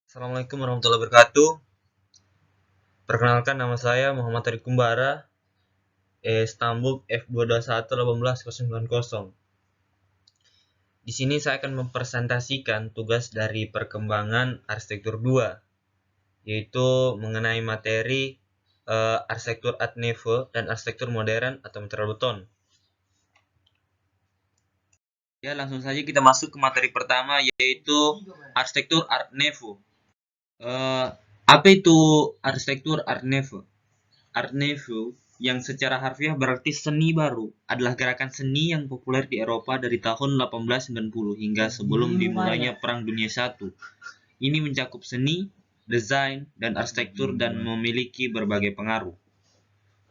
Assalamualaikum warahmatullahi wabarakatuh. Perkenalkan, nama saya Muhammad Tariq Kumbara, Istanbul F221 18090. Di sini saya akan mempresentasikan tugas dari perkembangan arsitektur 2, yaitu mengenai materi arsitektur Art Nouveau dan arsitektur modern atau material beton. Ya, langsung saja kita masuk ke materi pertama, yaitu arsitektur Art Nouveau. Apa itu arsitektur Art Nouveau? Art Nouveau, yang secara harfiah berarti seni baru, adalah gerakan seni yang populer di Eropa dari tahun 1890 hingga sebelum dimulainya Perang Dunia I. Ini mencakup seni, desain, dan arsitektur dan memiliki berbagai pengaruh.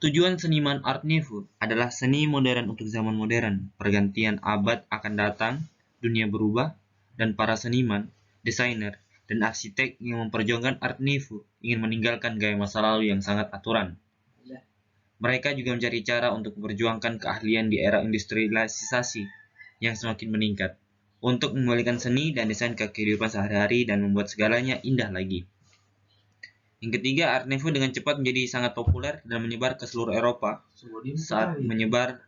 Tujuan seniman Art Nouveau adalah seni modern untuk zaman modern. Pergantian abad akan datang, dunia berubah, dan para seniman, desainer, dan arsitek yang memperjuangkan Art Nouveau ingin meninggalkan gaya masa lalu yang sangat aturan. Mereka juga mencari cara untuk memperjuangkan keahlian di era industrialisasi yang semakin meningkat, untuk mengembalikan seni dan desain ke kehidupan sehari-hari dan membuat segalanya indah lagi. Yang ketiga, Art Nouveau dengan cepat menjadi sangat populer dan menyebar ke seluruh Eropa. Saat menyebar,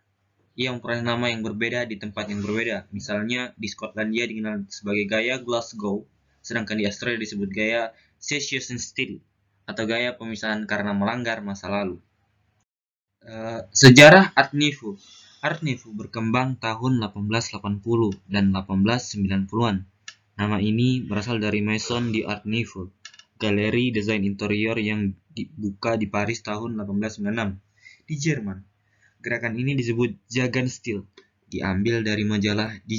ia memperoleh nama yang berbeda di tempat yang berbeda. Misalnya, di Skotlandia dikenal sebagai gaya Glasgow, sedangkan di Australia disebut gaya Secession Style, atau gaya pemisahan karena melanggar masa lalu. Sejarah Art Nouveau. Art Nouveau berkembang tahun 1880 dan 1890-an. Nama ini berasal dari Maison d'Art Nouveau, galeri desain interior yang dibuka di Paris tahun 1896. Di Jerman, gerakan ini disebut Jugendstil, diambil dari majalah Die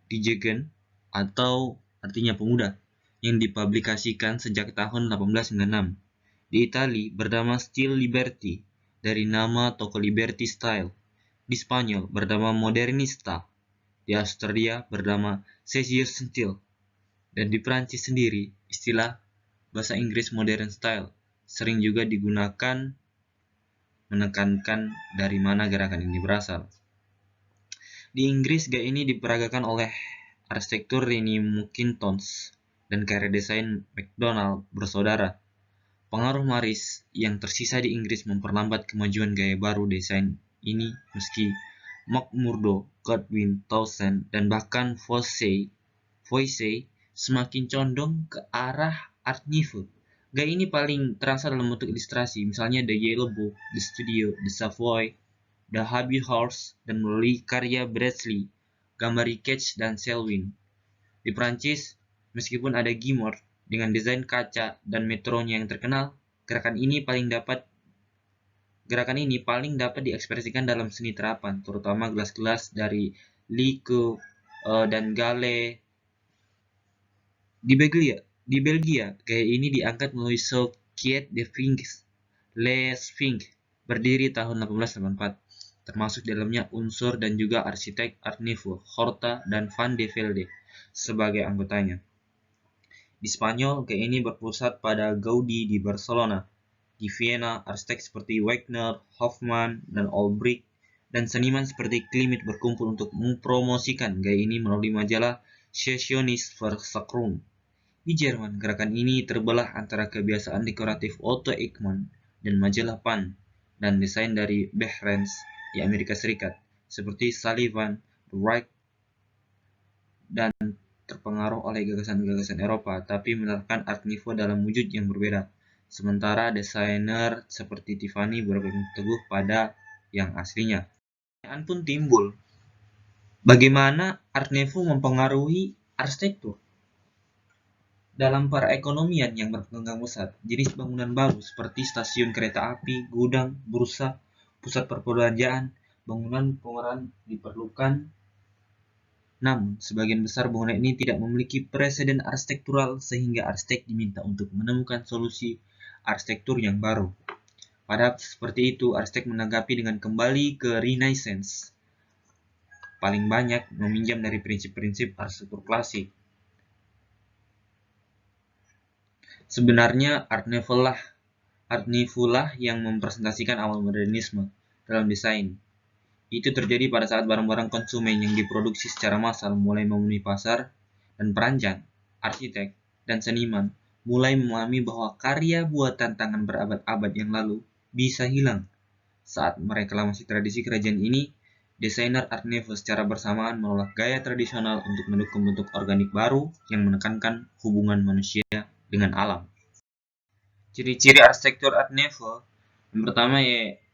Jugend atau artinya pemuda, yang dipublikasikan sejak tahun 1896. Di Italia bernama Stile Liberty, dari nama toko Liberty Style. Di Spanyol bernama Modernista. Di Australia bernama Secession Style. Dan di Prancis sendiri, istilah bahasa Inggris Modern Style sering juga digunakan menekankan dari mana gerakan ini berasal. Di Inggris, gaya ini diperagakan oleh arsitektur Rennie Muckintons dan karya desain McDonald bersaudara. Pengaruh Maris yang tersisa di Inggris memperlambat kemajuan gaya baru desain ini, meski McMurdo, Godwin, Townsend, dan bahkan Voysey semakin condong ke arah Art Nouveau. Gaya ini paling terasa dalam bentuk ilustrasi, misalnya The Yellow Book, The Studio, The Savoy, The Hobby Horse, dan melalui karya Bradley, gambar Ricketts, dan Selwyn. Di Prancis, meskipun ada Guimard dengan desain kaca dan metronya yang terkenal, gerakan ini paling dapat diekspresikan dalam seni terapan, terutama gelas-gelas dari Le Coq dan Gale. Di Belgia, gaya ini diangkat melalui Société de Sphinx, Les Sphinx, berdiri tahun 1884, termasuk dalamnya unsur dan juga arsitek Art Nouveau, Horta dan Van de Velde sebagai anggotanya. Di Spanyol, gaya ini berpusat pada Gaudí di Barcelona. Di Vienna, arsitek seperti Wagner, Hofmann, dan Olbrich, dan seniman seperti Klimt berkumpul untuk mempromosikan gaya ini melalui majalah Secessionist Versailles. Di Jerman, gerakan ini terbelah antara kebiasaan dekoratif Otto Eichmann dan majalah Pan, dan desain dari Behrens di Amerika Serikat, seperti Sullivan, Wright, dan terpengaruh oleh gagasan-gagasan Eropa, tapi menerapkan Art Nouveau dalam wujud yang berbeda. Sementara desainer seperti Tiffany berpegang teguh pada yang aslinya. Pertanyaan pun timbul, bagaimana Art Nouveau mempengaruhi arsitektur? Dalam perekonomian yang berkembang pesat, jenis bangunan baru seperti stasiun kereta api, gudang, bursa, pusat perbelanjaan, bangunan pemeran diperlukan. Namun, sebagian besar bangunan ini tidak memiliki preseden arsitektural sehingga arsitek diminta untuk menemukan solusi arsitektur yang baru. Pada seperti itu, arsitek menanggapi dengan kembali ke Renaissance. Paling banyak meminjam dari prinsip-prinsip arsitektur klasik. Sebenarnya Art Nouveau lah yang mempresentasikan awal modernisme dalam desain. Itu terjadi pada saat barang-barang konsumen yang diproduksi secara massal mulai memenuhi pasar, dan perancang, arsitek, dan seniman mulai memahami bahwa karya buatan tangan berabad-abad yang lalu bisa hilang. Saat mereklamasi tradisi kerajaan ini, desainer Art Nouveau secara bersamaan menolak gaya tradisional untuk mendukung bentuk organik baru yang menekankan hubungan manusia dengan alam. Ciri-ciri arsitektur Art Nouveau. Yang pertama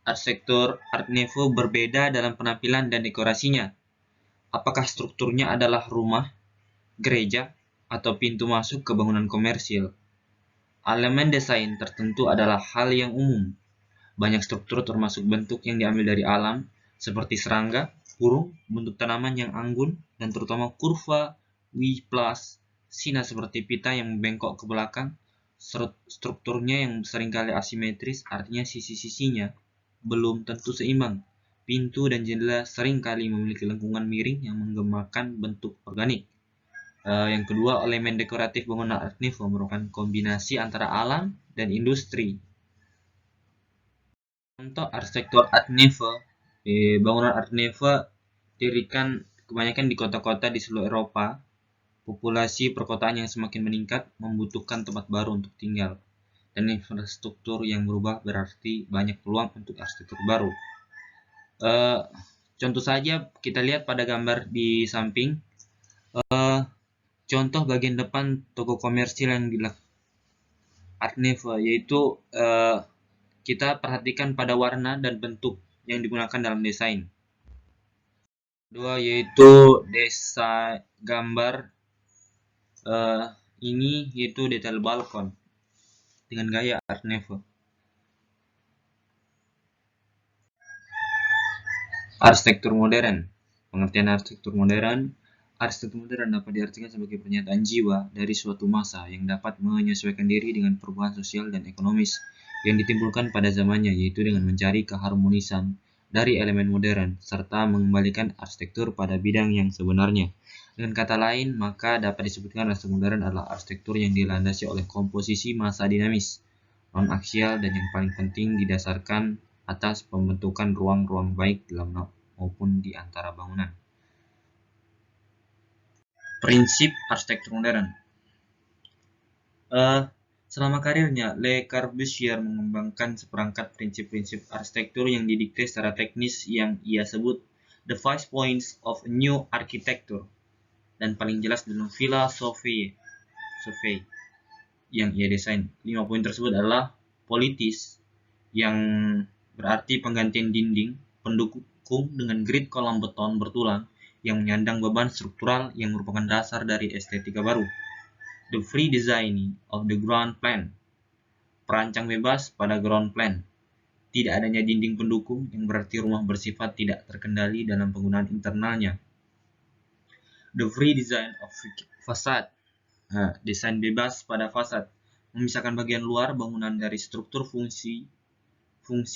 arsitektur Art Nouveau berbeda dalam penampilan dan dekorasinya. Apakah strukturnya adalah rumah, gereja, atau pintu masuk ke bangunan komersil? Elemen desain tertentu adalah hal yang umum. Banyak struktur termasuk bentuk yang diambil dari alam, seperti serangga, burung, bentuk tanaman yang anggun, dan terutama kurva W+, sina seperti pita yang membengkok ke belakang. Strukturnya yang seringkali asimetris, artinya sisi-sisinya belum tentu seimbang. Pintu dan jendela seringkali memiliki lengkungan miring yang menggemakan bentuk organik. Yang kedua, elemen dekoratif bangunan Art Nouveau merupakan kombinasi antara alam dan industri. Contoh arsitektur Art Nouveau. Bangunan Art Nouveau didirikan kebanyakan di kota-kota di seluruh Eropa. Populasi perkotaan yang semakin meningkat membutuhkan tempat baru untuk tinggal, dan infrastruktur yang berubah berarti banyak peluang untuk arsitektur baru. Contoh saja kita lihat pada gambar di samping. Contoh bagian depan toko komersil yang di Art Nouveau, yaitu kita perhatikan pada warna dan bentuk yang digunakan dalam desain. Kedua yaitu gambar ini yaitu detail balkon dengan gaya Art Nouveau. Arsitektur modern. Pengertian arsitektur modern. Arsitektur modern dapat diartikan sebagai pernyataan jiwa dari suatu masa yang dapat menyesuaikan diri dengan perubahan sosial dan ekonomis yang ditimbulkan pada zamannya, yaitu dengan mencari keharmonisan dari elemen modern serta mengembalikan arsitektur pada bidang yang sebenarnya. Dengan kata lain, maka dapat disebutkan arsitektur modern adalah arsitektur yang dilandasi oleh komposisi massa dinamis, non-aksial, dan yang paling penting didasarkan atas pembentukan ruang-ruang baik dalam maupun di antara bangunan. Prinsip arsitektur modern. Selama karirnya, Le Corbusier mengembangkan seperangkat prinsip-prinsip arsitektur yang didikte secara teknis yang ia sebut The 5 Points of a New Architecture, dan paling jelas dalam Villa Sophie yang ia desain. 5 poin tersebut adalah politis, yang berarti penggantian dinding pendukung dengan grid kolom beton bertulang yang menyandang beban struktural yang merupakan dasar dari estetika baru. The free design of the ground plan, perancang bebas pada ground plan. Tidak adanya dinding pendukung yang berarti rumah bersifat tidak terkendali dalam penggunaan internalnya. The free design of facade, desain bebas pada fasad, memisahkan bagian luar bangunan dari struktur fungsi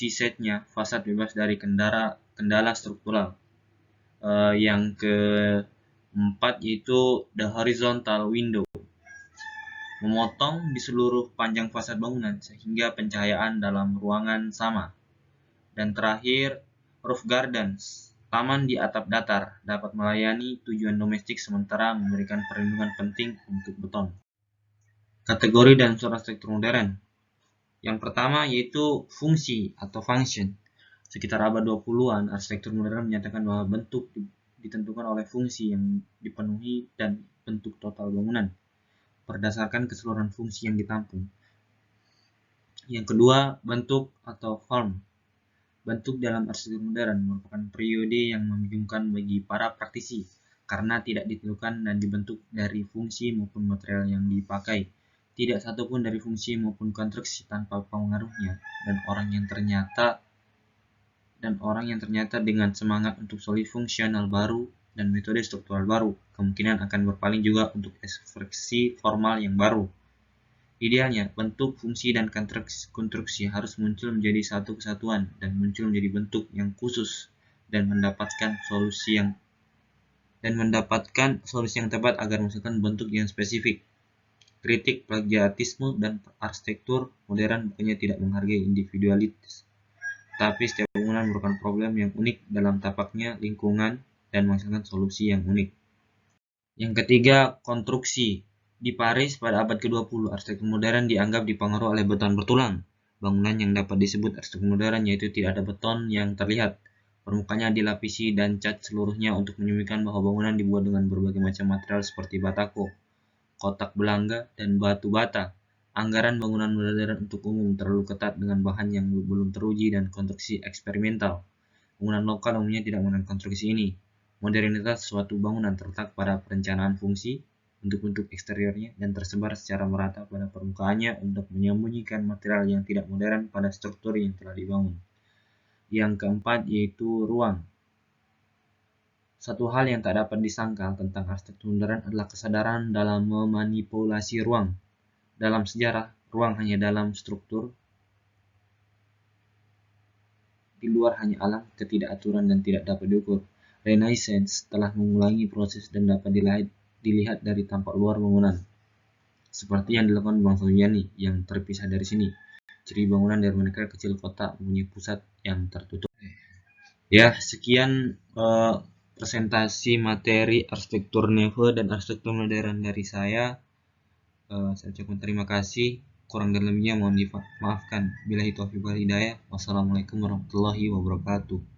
setnya. Fasad bebas dari kendala struktural. Yang keempat yaitu the horizontal window, memotong di seluruh panjang fasad bangunan sehingga pencahayaan dalam ruangan sama. Dan terakhir, roof gardens, taman di atap datar, dapat melayani tujuan domestik sementara memberikan perlindungan penting untuk beton. Kategori dan unsur arsitektur modern. Yang pertama yaitu fungsi atau function. Sekitar abad 20-an, arsitektur modern menyatakan bahwa bentuk ditentukan oleh fungsi yang dipenuhi dan bentuk total bangunan berdasarkan keseluruhan fungsi yang ditampung. Yang kedua, bentuk atau form. Bentuk dalam arsitektur modern merupakan periode yang membingungkan bagi para praktisi karena tidak ditentukan dan dibentuk dari fungsi maupun material yang dipakai. Tidak satupun dari fungsi maupun konstruksi tanpa pengaruhnya, dan orang yang ternyata dengan semangat untuk solusi fungsional baru dan metode struktural baru, kemungkinan akan berpaling juga untuk ekspresi formal yang baru. Idealnya, bentuk, fungsi, dan konstruksi harus muncul menjadi satu kesatuan dan muncul menjadi bentuk yang khusus dan mendapatkan solusi yang tepat agar menghasilkan bentuk yang spesifik. Kritik plagiatisme dan arsitektur modern bukannya tidak menghargai individualitas, tapi setiap bangunan merupakan problem yang unik dalam tapaknya, lingkungan, dan menghasilkan solusi yang unik. Yang ketiga, konstruksi. Di Paris pada abad ke-20, arsitektur modern dianggap dipengaruhi oleh beton bertulang. Bangunan yang dapat disebut arsitektur modern yaitu tidak ada beton yang terlihat. Permukaannya dilapisi dan cat seluruhnya untuk menyembunyikan bahwa bangunan dibuat dengan berbagai macam material seperti batako, kotak belangga, dan batu bata. Anggaran bangunan modern untuk umum terlalu ketat dengan bahan yang belum teruji dan konstruksi eksperimental. Bangunan lokal umumnya tidak menggunakan konstruksi ini. Modernitas suatu bangunan terletak pada perencanaan fungsi, bentuk-bentuk eksteriornya, dan tersebar secara merata pada permukaannya untuk menyembunyikan material yang tidak modern pada struktur yang telah dibangun. Yang keempat yaitu ruang. Satu hal yang tak dapat disangkal tentang arsitektur modern adalah kesadaran dalam memanipulasi ruang. Dalam sejarah, ruang hanya dalam struktur, di luar hanya alam, ketidakaturan, dan tidak dapat diukur. Renaissance telah mengulangi proses dan dapat dilihat dari tampak luar bangunan, seperti yang dilakukan bangsa Yunani yang terpisah dari sini. Ciri bangunan dari mereka kecil kotak mempunyai pusat yang tertutup. Ya, sekian presentasi materi arsitektur Neve dan arsitektur modern dari saya. Saya ucapkan terima kasih. Kurang dan lebihnya mohon dimaafkan. Billahi taufiq wal hidayah. Wassalamualaikum warahmatullahi wabarakatuh.